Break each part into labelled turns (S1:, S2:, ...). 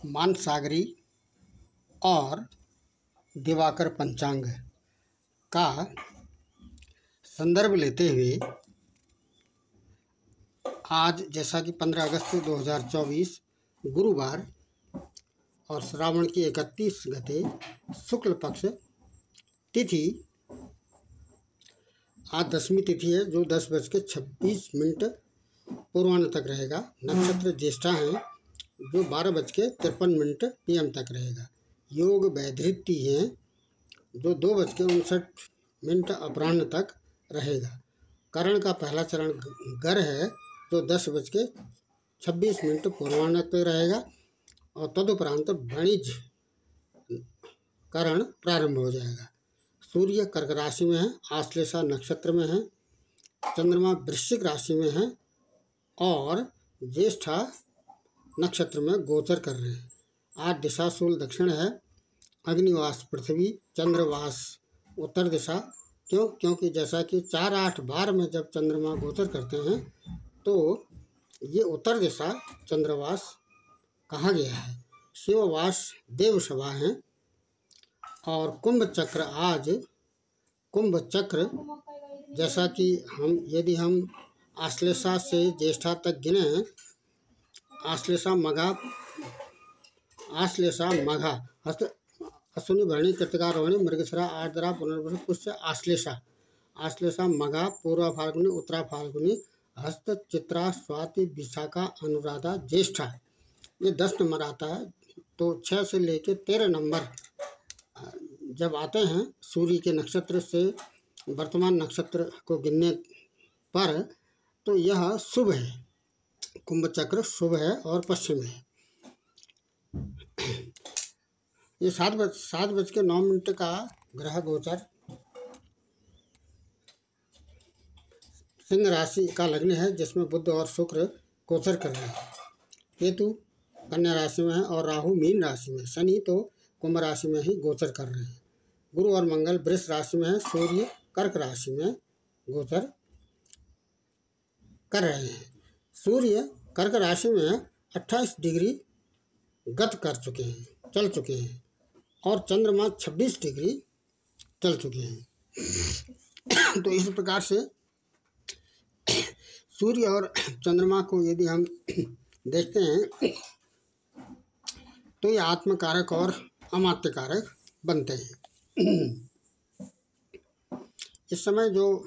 S1: मानसागरी और दिवाकर पंचांग का संदर्भ लेते हुए आज जैसा कि 15 अगस्त 2024 गुरुवार और श्रावण की 31 गते शुक्ल पक्ष तिथि आज दसवीं तिथि है, जो 10:26 पूर्वाह्न तक रहेगा। नक्षत्र ज्येष्ठा है, जो 12:53 PM तक रहेगा। योग वैधृति है, जो 2:59 अपराह्न तक रहेगा। करण का पहला चरण गर है, जो 10:26 पूर्वाह्न तक रहेगा और तदुपरांत वणिज करण प्रारंभ हो जाएगा। सूर्य कर्क राशि में है, आश्लेषा नक्षत्र में है, चंद्रमा वृश्चिक राशि में है और ज्येष्ठा नक्षत्र में गोचर कर रहे हैं। आज दिशाशूल दक्षिण है, अग्निवास पृथ्वी, चंद्रवास उत्तर दिशा। क्योंकि जैसा कि 4, 8, 12 में जब चंद्रमा गोचर करते हैं तो ये उत्तर दिशा चंद्रवास कहा गया है। शिववास देवसभा है और कुंभ चक्र आज कुंभ चक्र जैसा कि यदि हम आश्लेषा से ज्येष्ठा तक गिने, आश्लेषा मघा हस्त अश्विनी भरणी कृतिका रोहिणी मृगशिरा आर्द्रा पुनर्वसु पुष्य आश्लेषा मघा पूर्वा फाल्गुनी उत्तरा फाल्गुनी हस्त चित्रा स्वाति विशाखा अनुराधा ज्येष्ठा। ये 10 नंबर आता है। तो 6 से लेकर 13 नंबर जब आते हैं सूर्य के नक्षत्र से वर्तमान नक्षत्र को गिनने पर, तो यह शुभ है। कुंभ चक्र शुभ है और पश्चिम है। ये 7:09 का ग्रह गोचर सिंह राशि का लग्न है, जिसमें बुध और शुक्र गोचर कर रहे हैं। केतु कन्या राशि में है और राहु मीन राशि में। शनि तो कुंभ राशि में ही गोचर कर रहे हैं। गुरु और मंगल वृष राशि में है, सूर्य कर्क राशि में गोचर कर रहे हैं। सूर्य कर्क राशि में 28 डिग्री गत कर चुके हैं, चल चुके हैं और चंद्रमा 26 डिग्री चल चुके हैं। तो इस प्रकार से सूर्य और चंद्रमा को यदि हम देखते हैं तो ये आत्मकारक और अमात्य कारक बनते हैं। इस समय जो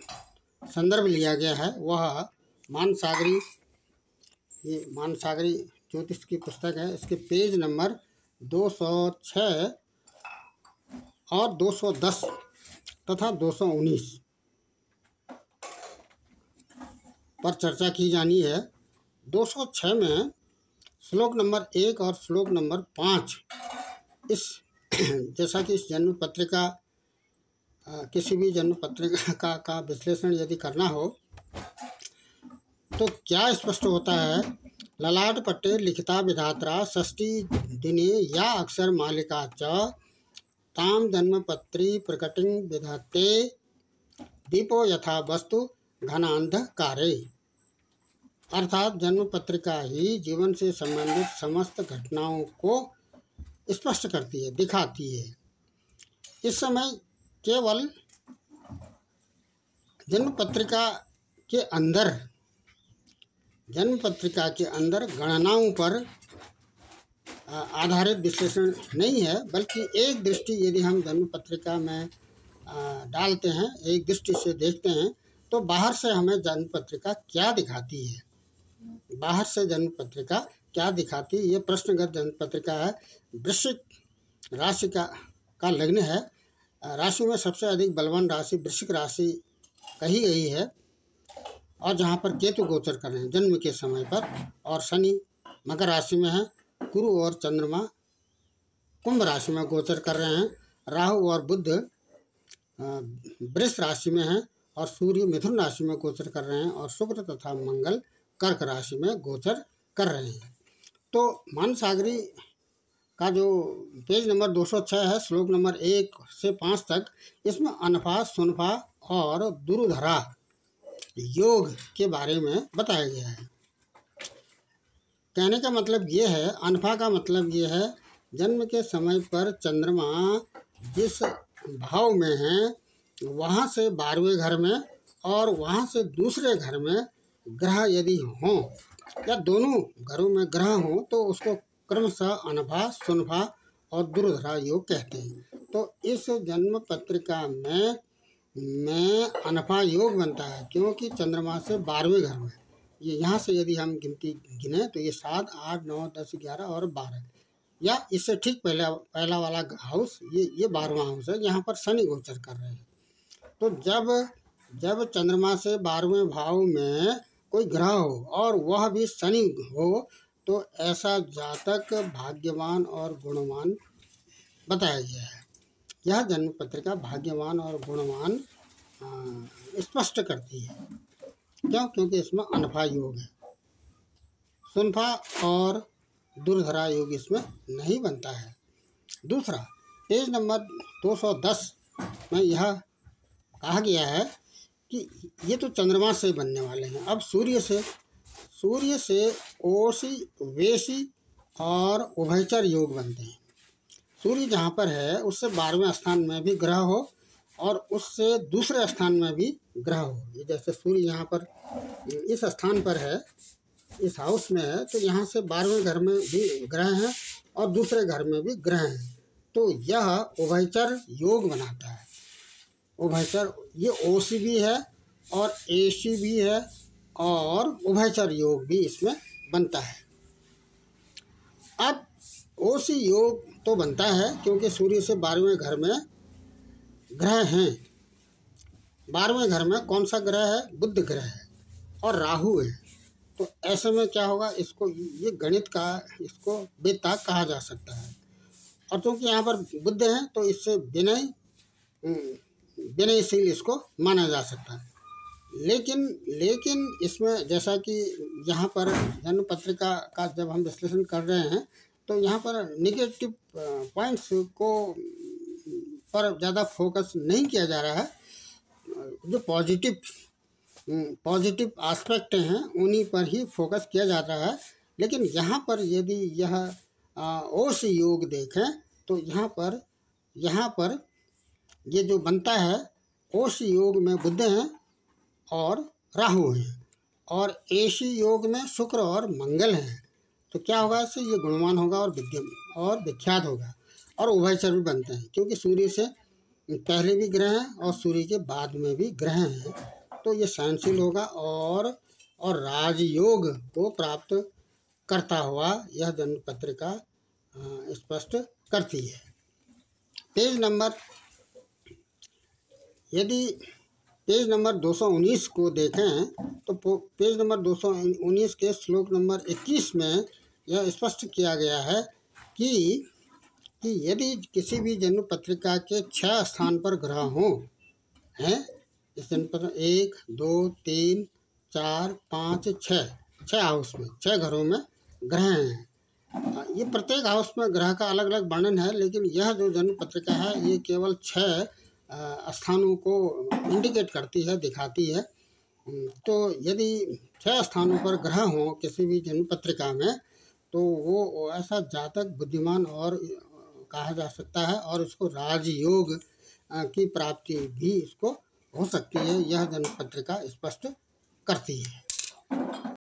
S1: संदर्भ लिया गया है वह मानसागरी ज्योतिष की पुस्तक है। इसके पेज नंबर 206 और 210 तथा 219 पर चर्चा की जानी है। 206 में श्लोक नंबर 1 और श्लोक नंबर 5 जैसा कि इस जन्म पत्रिका किसी भी जन्म पत्रिका का विश्लेषण यदि करना हो तो क्या स्पष्ट होता है। ललाट पट्टे लिखिता विधात्रा षष्ठी दिने या अक्षर मालिका च ताम जन्मपत्री प्रकटिं विधाते दीपो यथा वस्तु घनांधकारे। अर्थात जन्म पत्रिका ही जीवन से संबंधित समस्त घटनाओं को स्पष्ट करती है, दिखाती है। इस समय केवल जन्म पत्रिका के अंदर गणनाओं पर आधारित विश्लेषण नहीं है, बल्कि एक दृष्टि यदि हम जन्म पत्रिका में डालते हैं, एक दृष्टि से देखते हैं तो बाहर से हमें जन्म पत्रिका क्या दिखाती है, बाहर से जन्म पत्रिका क्या दिखाती है। ये प्रश्नगत जन्म पत्रिका है। वृश्चिक राशि का लग्न है। राशि में सबसे अधिक बलवान राशि वृश्चिक राशि कही गई है और जहाँ पर केतु गोचर कर रहे हैं जन्म के समय पर, और शनि मकर राशि में है। गुरु और चंद्रमा कुंभ राशि में गोचर कर रहे हैं। राहु और बुध वृष राशि में है और सूर्य मिथुन राशि में गोचर कर रहे हैं और शुक्र तथा मंगल कर्क राशि में गोचर कर रहे हैं। तो मानसागरी का जो पेज नंबर 206 है, श्लोक नंबर 1 से 5 तक, इसमें अनफा सुनफा और दुर्धरा योग के बारे में बताया गया है। कहने का मतलब ये है, अनफा का मतलब ये है, जन्म के समय पर चंद्रमा जिस भाव में है वहाँ से 12वें घर में और वहाँ से दूसरे घर में ग्रह यदि हों या दोनों घरों में ग्रह हों तो उसको क्रमशः अनफा, सुनफा और दुर्धरा योग कहते हैं। तो इस जन्म पत्रिका में अनफा योग बनता है, क्योंकि चंद्रमा से 12वें घर में, ये यहाँ से यदि हम गिनती गिने तो ये 7, 8, 9, 10, 11 और 12, या इससे ठीक पहला वाला हाउस, ये 12वां हाउस है, यहाँ पर शनि गोचर कर रहे हैं। तो जब चंद्रमा से 12वें भाव में कोई ग्रह हो और वह भी शनि हो तो ऐसा जातक भाग्यवान और गुणवान बताया गया है। यह जन्म पत्रिका भाग्यवान और गुणवान स्पष्ट करती है। क्यों? क्योंकि इसमें अनफा योग है, सुनफा और दुर्धरा योग इसमें नहीं बनता है। दूसरा, पेज नंबर 210 में यह कहा गया है कि ये तो चंद्रमा से बनने वाले हैं। अब सूर्य से ओसी, वेशी और उभयचर योग बनते हैं। सूर्य जहाँ पर है उससे 12वें स्थान में भी ग्रह हो और उससे दूसरे स्थान में भी ग्रह हो। ये जैसे सूर्य यहाँ पर इस स्थान पर है, इस हाउस में है, तो यहाँ से 12वें घर में भी ग्रह हैं और दूसरे घर में भी ग्रह हैं, तो यह उभयचर योग बनाता है। उभयचर, ये ओसी भी है और एसी भी है और उभयचर योग भी इसमें बनता है। अब ओसी योग तो बनता है क्योंकि सूर्य से 12वें घर में ग्रह हैं। 12वें घर में कौन सा ग्रह है? बुध ग्रह है और राहु है। तो ऐसे में क्या होगा, इसको ये गणित का इसको बेताक कहा जा सकता है। और क्योंकि यहाँ पर बुध है तो इससे विनयशील इसको माना जा सकता है। लेकिन इसमें जैसा कि यहाँ पर जन्म पत्रिका का जब हम विश्लेषण कर रहे हैं तो यहाँ पर निगेटिव पॉइंट्स को पर ज़्यादा फोकस नहीं किया जा रहा है। जो पॉजिटिव एस्पेक्ट हैं उन्हीं पर ही फोकस किया जा रहा है। लेकिन यहाँ पर यदि यह ओस योग देखें तो यहाँ पर ये जो बनता है, ओस योग में बुध हैं और राहु हैं और एसी योग में शुक्र और मंगल हैं। तो क्या होगा, इससे ये गुणवान होगा और विख्यात होगा। और उभयचर भी बनते हैं क्योंकि सूर्य से पहले भी ग्रह हैं और सूर्य के बाद में भी ग्रह हैं, तो ये सहनशील होगा और राजयोग को प्राप्त करता हुआ यह जन्म पत्रिका स्पष्ट करती है। यदि पेज नंबर 219 को देखें तो पेज नंबर 219 के श्लोक नंबर 21 में यह स्पष्ट किया गया है कि यदि किसी भी जन्म पत्रिका के 6 स्थान पर ग्रह हों हैं, इस जन्म पर 1, 2, 3, 4, 5, 6 हाउस में 6 घरों में ग्रह हैं। ये प्रत्येक हाउस में ग्रह का अलग अलग वर्णन है, लेकिन यह जो जन्म पत्रिका है ये केवल 6 स्थानों को इंडिकेट करती है, दिखाती है। तो यदि 6 स्थानों पर ग्रह हों किसी भी जन्म पत्रिका में तो वो ऐसा जातक बुद्धिमान और कहा जा सकता है और इसको राजयोग की प्राप्ति भी इसको हो सकती है, यह जन्म पत्रिका स्पष्ट करती है।